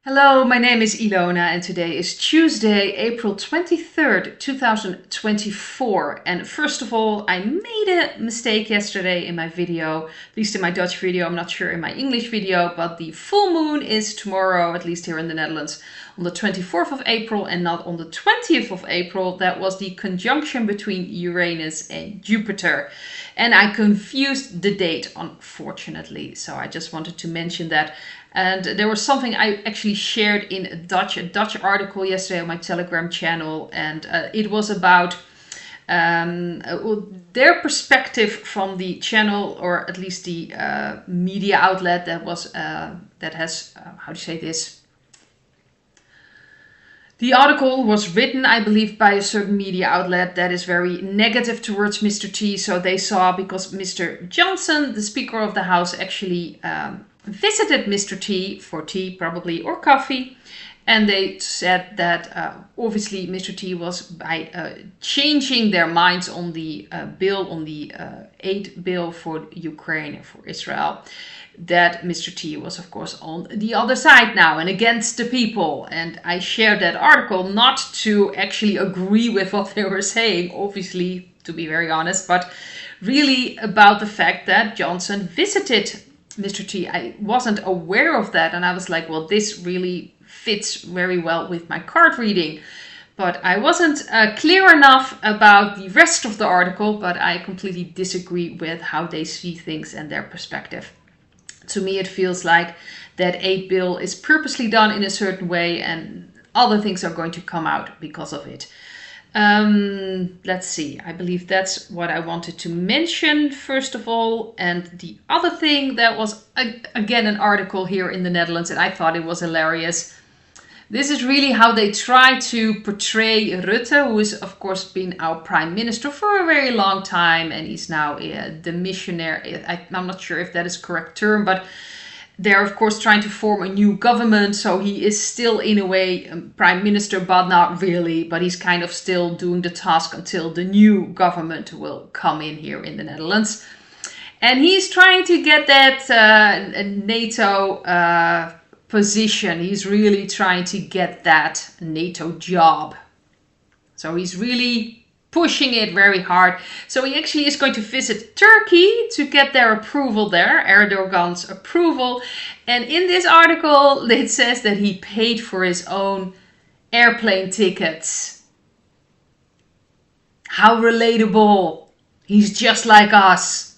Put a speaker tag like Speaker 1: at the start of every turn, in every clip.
Speaker 1: Hello, my name is Ilona and today is Tuesday, April 23rd, 2024. And first of all, I made a mistake yesterday in my video, at least in my Dutch video, I'm not sure in my English video, but the full moon is tomorrow, at least here in the Netherlands, on the 24th of April and not on the 20th of April. That was the conjunction between Uranus and Jupiter. And I confused the date, unfortunately. So I just wanted to mention that. And there was something I actually shared in a Dutch article yesterday on my Telegram channel. And it was about their perspective from the channel, or at least the media outlet that was that has, how do you say this? The article was written, I believe, by a certain media outlet that is very negative towards Mr. T. So they saw, because Mr. Johnson, the Speaker of the House, actually visited Mr. T for tea, probably, or coffee. And they said that obviously Mr. T was, by changing their minds on the bill, on the aid bill for Ukraine and for Israel, that Mr. T was, of course, on the other side now and against the people. And I shared that article not to actually agree with what they were saying, obviously, to be very honest, but really about the fact that Johnson visited Mr. T. I wasn't aware of that, and I was like, well, this really fits very well with my card reading. But I wasn't clear enough about the rest of the article, but I completely disagree with how they see things and their perspective. To me, it feels like that aid bill is purposely done in a certain way and other things are going to come out because of it. Let's see. I believe that's what I wanted to mention first of all. And the other thing, that was again an article here in the Netherlands, and I thought it was hilarious. This is really how they try to portray Rutte, who has, of course, been our prime minister for a very long time, and he's now the missionary. I'm not sure if that is the correct term, but they're, of course, trying to form a new government, so he is still, in a way, prime minister, but not really. But he's kind of still doing the task until the new government will come in here in the Netherlands. And he's trying to get that NATO position. He's really trying to get that NATO job. So he's really pushing it very hard. So he actually is going to visit Turkey to get their approval there, Erdogan's approval. And in this article, it says that he paid for his own airplane tickets. How relatable. He's just like us.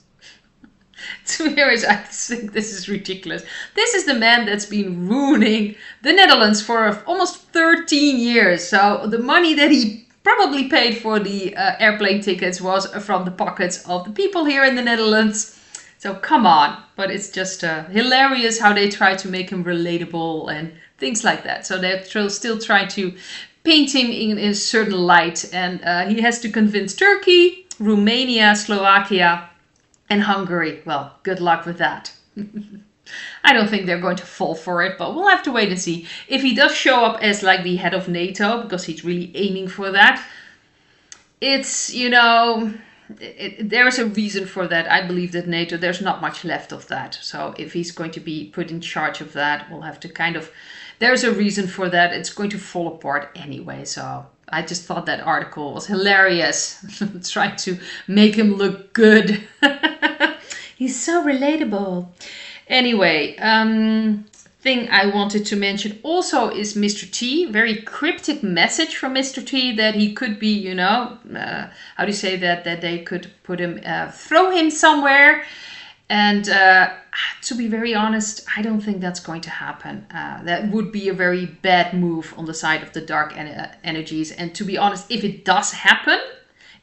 Speaker 1: To be honest, I think this is ridiculous. This is the man that's been ruining the Netherlands for almost 13 years. So the money that he probably paid for the airplane tickets was from the pockets of the people here in the Netherlands. So come on. But it's just hilarious how they try to make him relatable and things like that. So they're still trying to paint him in a certain light. And he has to convince Turkey, Romania, Slovakia, and Hungary. Well, good luck with that. I don't think they're going to fall for it, but we'll have to wait and see. If he does show up as like the head of NATO, because he's really aiming for that, it's, you know, there's a reason for that. I believe that NATO, there's not much left of that. So if he's going to be put in charge of that, we'll have to kind of, there's a reason for that. It's going to fall apart anyway. So I just thought that article was hilarious. Trying to make him look good. He's so relatable. Anyway, thing I wanted to mention also is Mr. T. Very cryptic message from Mr. T that he could be, you know, how do you say that? That they could put him, throw him somewhere. And to be very honest, I don't think that's going to happen. That would be a very bad move on the side of the dark energies. And to be honest, if it does happen,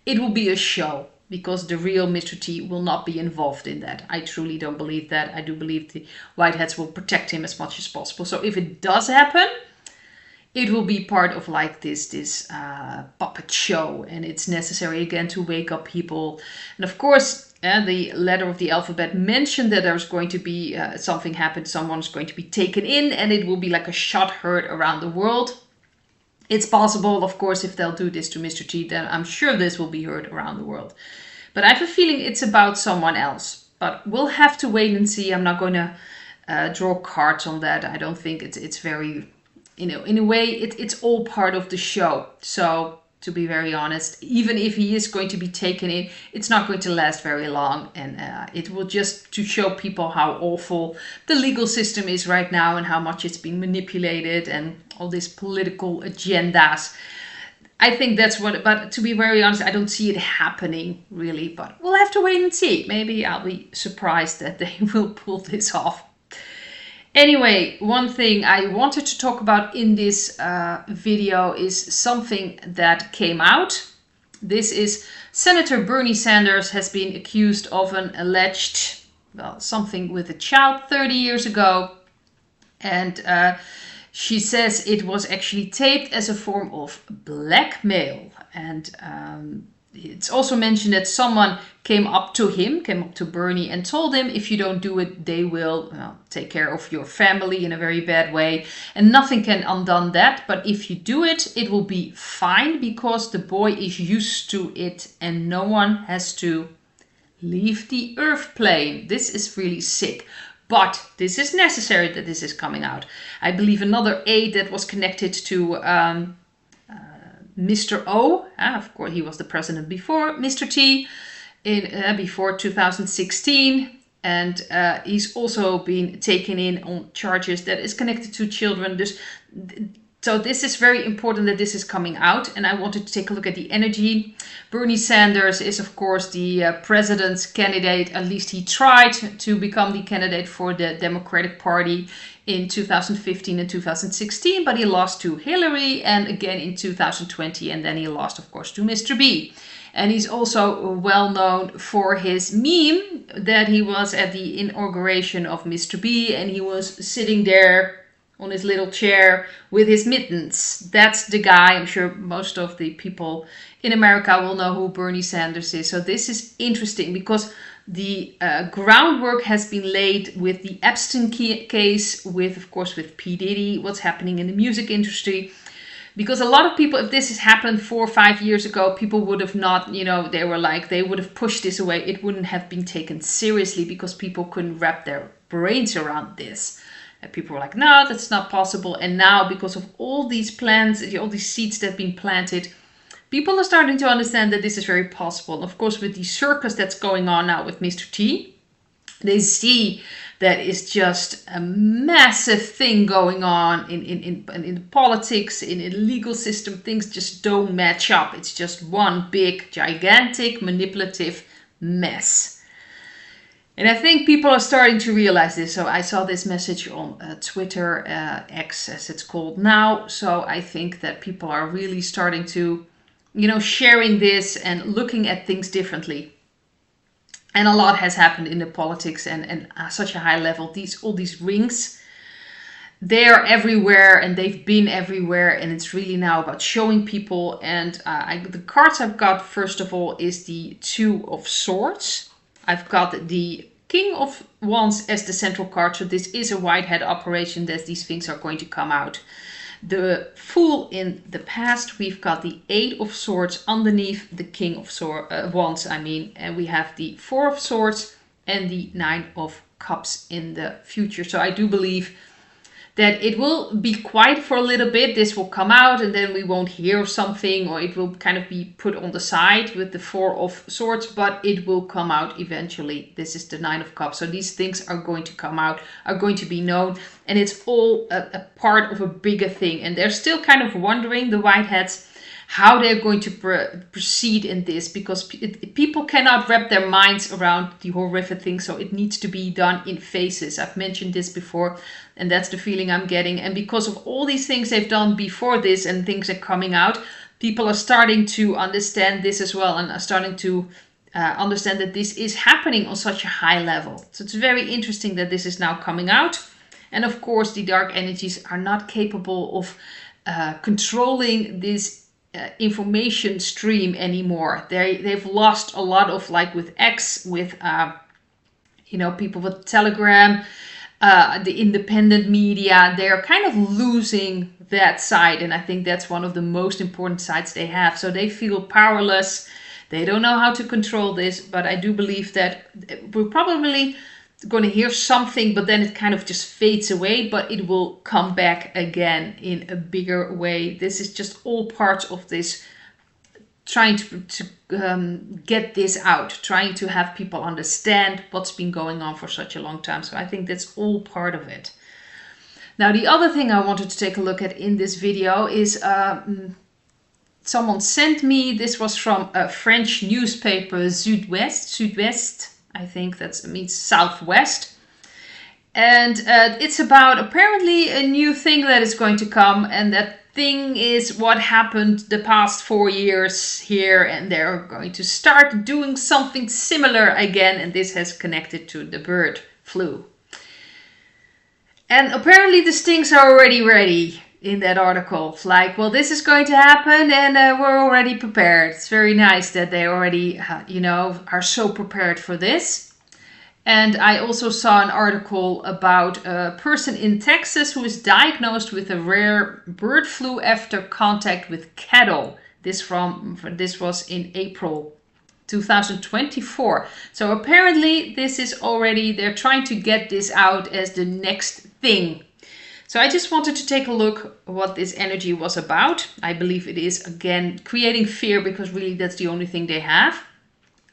Speaker 1: it will be a show. Because the real Mr. T will not be involved in that. I truly don't believe that. I do believe the Whiteheads will protect him as much as possible. So if it does happen, it will be part of like this puppet show. And it's necessary again to wake up people. And of course, the letter of the alphabet mentioned that there's going to be something happen. Someone's going to be taken in and it will be like a shot heard around the world. It's possible, of course, if they'll do this to Mr. T, then I'm sure this will be heard around the world. But I have a feeling it's about someone else. But we'll have to wait and see. I'm not going to draw cards on that. I don't think it's very, in a way, it's all part of the show. So to be very honest, even if he is going to be taken in, it's not going to last very long, and it will just to show people how awful the legal system is right now and how much it's being manipulated and all these political agendas. I think that's what, but to be very honest, I don't see it happening really, but we'll have to wait and see. Maybe I'll be surprised that they will pull this off. Anyway, one thing I wanted to talk about in this video is something that came out. This is Senator Bernie Sanders has been accused of an alleged, well, something with a child 30 years ago. And she says it was actually taped as a form of blackmail. And it's also mentioned that someone came up to Bernie and told him, if you don't do it, they will take care of your family in a very bad way. And nothing can undo that. But if you do it, it will be fine because the boy is used to it and no one has to leave the earth plane. This is really sick. But this is necessary that this is coming out. I believe another aide that was connected to Mr. O, of course, he was the president before Mr. T, before 2016, and he's also been taken in on charges that is connected to children. So this is very important that this is coming out, and I wanted to take a look at the energy. Bernie Sanders is, of course, the president's candidate. At least he tried to become the candidate for the Democratic Party in 2015 and 2016, but he lost to Hillary and again in 2020, and then he lost, of course, to Mr. B. And he's also well known for his meme that he was at the inauguration of Mr. B and he was sitting there on his little chair with his mittens. That's the guy. I'm sure most of the people in America will know who Bernie Sanders is. So this is interesting because the groundwork has been laid with the Epstein case, of course, with P. Diddy, what's happening in the music industry. Because a lot of people, if this has happened 4 or 5 years ago, people would have not, they would have pushed this away. It wouldn't have been taken seriously because people couldn't wrap their brains around this. And people were like, no, that's not possible. And now, because of all these plans, all these seeds that have been planted, people are starting to understand that this is very possible. And of course, with the circus that's going on now with Mr. T, they see that it's just a massive thing going on in politics, in the legal system. Things just don't match up. It's just one big, gigantic, manipulative mess. And I think people are starting to realize this. So I saw this message on Twitter, X as it's called now. So I think that people are really starting to, sharing this and looking at things differently. And a lot has happened in the politics and such a high level. All these rings, they are everywhere and they've been everywhere. And it's really now about showing people. And the cards I've got, first of all, is the Two of Swords. I've got the King of Wands as the central card. So this is a white hat operation that these things are going to come out. The Fool in the past. We've got the Eight of Swords underneath the King of Wands, and we have the Four of Swords and the Nine of Cups in the future. So I do believe that it will be quiet for a little bit. This will come out and then we won't hear something, or it will kind of be put on the side with the Four of Swords, but it will come out eventually. This is the Nine of Cups. So these things are going to come out, are going to be known, and it's all a part of a bigger thing. And they're still kind of wondering, the white hats, how they're going to proceed in this, because people cannot wrap their minds around the horrific thing. So it needs to be done in phases. I've mentioned this before, and that's the feeling I'm getting. And because of all these things they've done before this and things are coming out, people are starting to understand this as well, and are starting to understand that this is happening on such a high level. So it's very interesting that this is now coming out. And of course, the dark energies are not capable of controlling this information stream anymore. They've lost a lot of, like with X, with people with Telegram, the independent media. They are kind of losing that side, and I think that's one of the most important sides they have. So they feel powerless. They don't know how to control this, but I do believe that we're probably going to hear something, but then it kind of just fades away, but it will come back again in a bigger way. This is just all part of this trying to get this out, trying to have people understand what's been going on for such a long time. So I think that's all part of it. Now, the other thing I wanted to take a look at in this video is someone sent me, this was from a French newspaper, Sud-Ouest, I think that means Southwest. And it's about apparently a new thing that is going to come, and that thing is what happened the past 4 years here, and they're going to start doing something similar again, and this has connected to the bird flu. And apparently the stings are already ready in that article. It's like, well, this is going to happen, and we're already prepared. It's very nice that they already, are so prepared for this. And I also saw an article about a person in Texas who is diagnosed with a rare bird flu after contact with cattle. This was in April 2024. So apparently this is already, they're trying to get this out as the next thing. So I just wanted to take a look what this energy was about. I believe it is, again, creating fear, because really that's the only thing they have.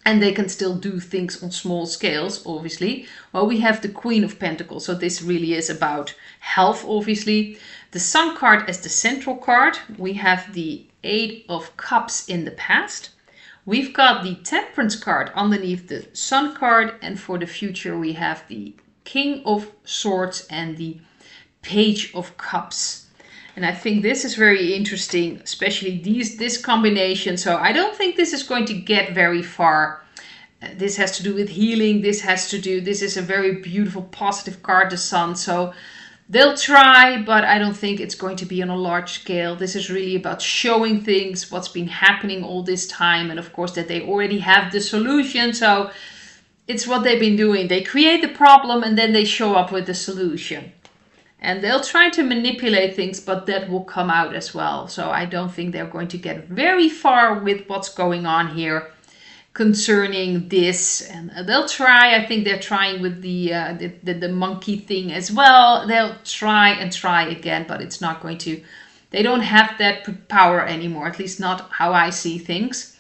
Speaker 1: And they can still do things on small scales, obviously. Well, we have the Queen of Pentacles. So this really is about health, obviously. The Sun card as the central card. We have the Eight of Cups in the past. We've got the Temperance card underneath the Sun card. And for the future, we have the King of Swords and the Page of Cups. And I think this is very interesting, especially this combination. So I don't think this is going to get very far. This has to do with healing. This is a very beautiful, positive card, the Sun. So they'll try, but I don't think it's going to be on a large scale. This is really about showing things, what's been happening all this time. And of course that they already have the solution. So it's what they've been doing. They create the problem and then they show up with the solution. And they'll try to manipulate things, but that will come out as well. So I don't think they're going to get very far with what's going on here concerning this. And they'll try. I think they're trying with the monkey thing as well. They'll try and try again, but it's not going to. They don't have that power anymore, at least not how I see things.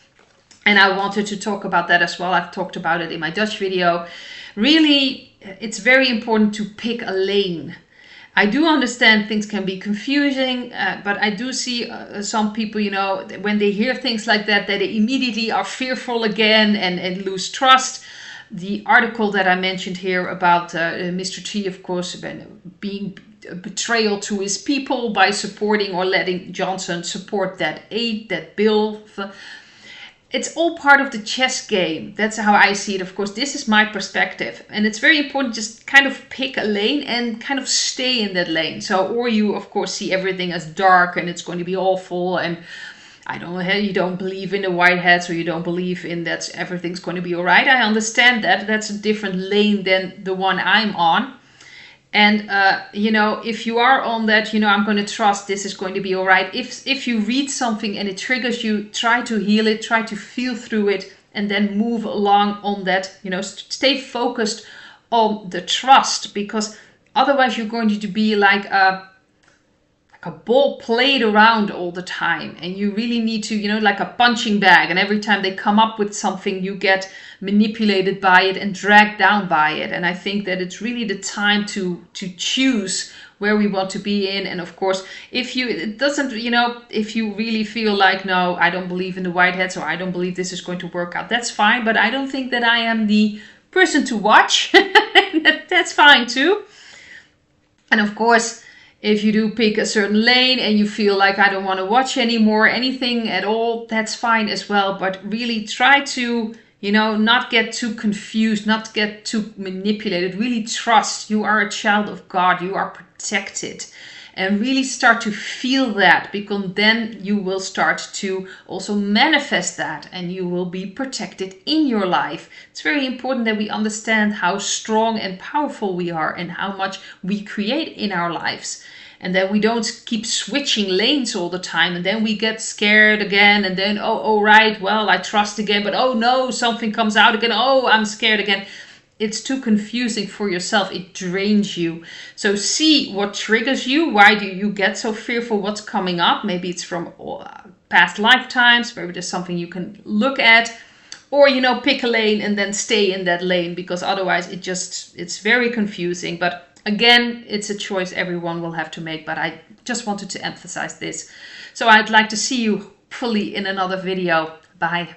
Speaker 1: And I wanted to talk about that as well. I've talked about it in my Dutch video. Really, it's very important to pick a lane. I do understand things can be confusing, but I do see some people, when they hear things like that, they immediately are fearful again and lose trust. The article that I mentioned here about Mr. T, of course, being a betrayal to his people by supporting or letting Johnson support that aid, that bill. It's all part of the chess game. That's how I see it. Of course, this is my perspective. And it's very important just kind of pick a lane and kind of stay in that lane. So, or you, of course, see everything as dark and it's going to be awful. And I don't know, you don't believe in the white hats, or you don't believe in that everything's going to be all right. I understand that. That's a different lane than the one I'm on. And, if you are on that, I'm going to trust this is going to be all right. If you read something and it triggers you, try to heal it, try to feel through it, and then move along on that, stay focused on the trust, because otherwise you're going to be like a ball played around all the time, and you really need to, like a punching bag, and every time they come up with something, you get manipulated by it and dragged down by it. And I think that it's really the time to choose where we want to be in. And of course, if you really feel like, no, I don't believe in the white hats, or I don't believe this is going to work out, that's fine. But I don't think that I am the person to watch. That's fine too. And of course, if you do pick a certain lane and you feel like I don't want to watch anymore, anything at all, that's fine as well. But really try to, not get too confused, not get too manipulated. Really trust you are a child of God. You are protected. And really start to feel that, because then you will start to also manifest that, and you will be protected in your life. It's very important that we understand how strong and powerful we are and how much we create in our lives. And that we don't keep switching lanes all the time, and then we get scared again, and then, right, well, I trust again, but oh no, something comes out again, oh, I'm scared again. it's too confusing for yourself. It drains you. So see what triggers you. Why do you get so fearful? What's coming up? Maybe it's from past lifetimes. Maybe there's something you can look at. Or, you know, pick a lane and then stay in that lane, because otherwise it's very confusing. But again, it's a choice everyone will have to make. But I just wanted to emphasize this. So I'd like to see you fully in another video. Bye.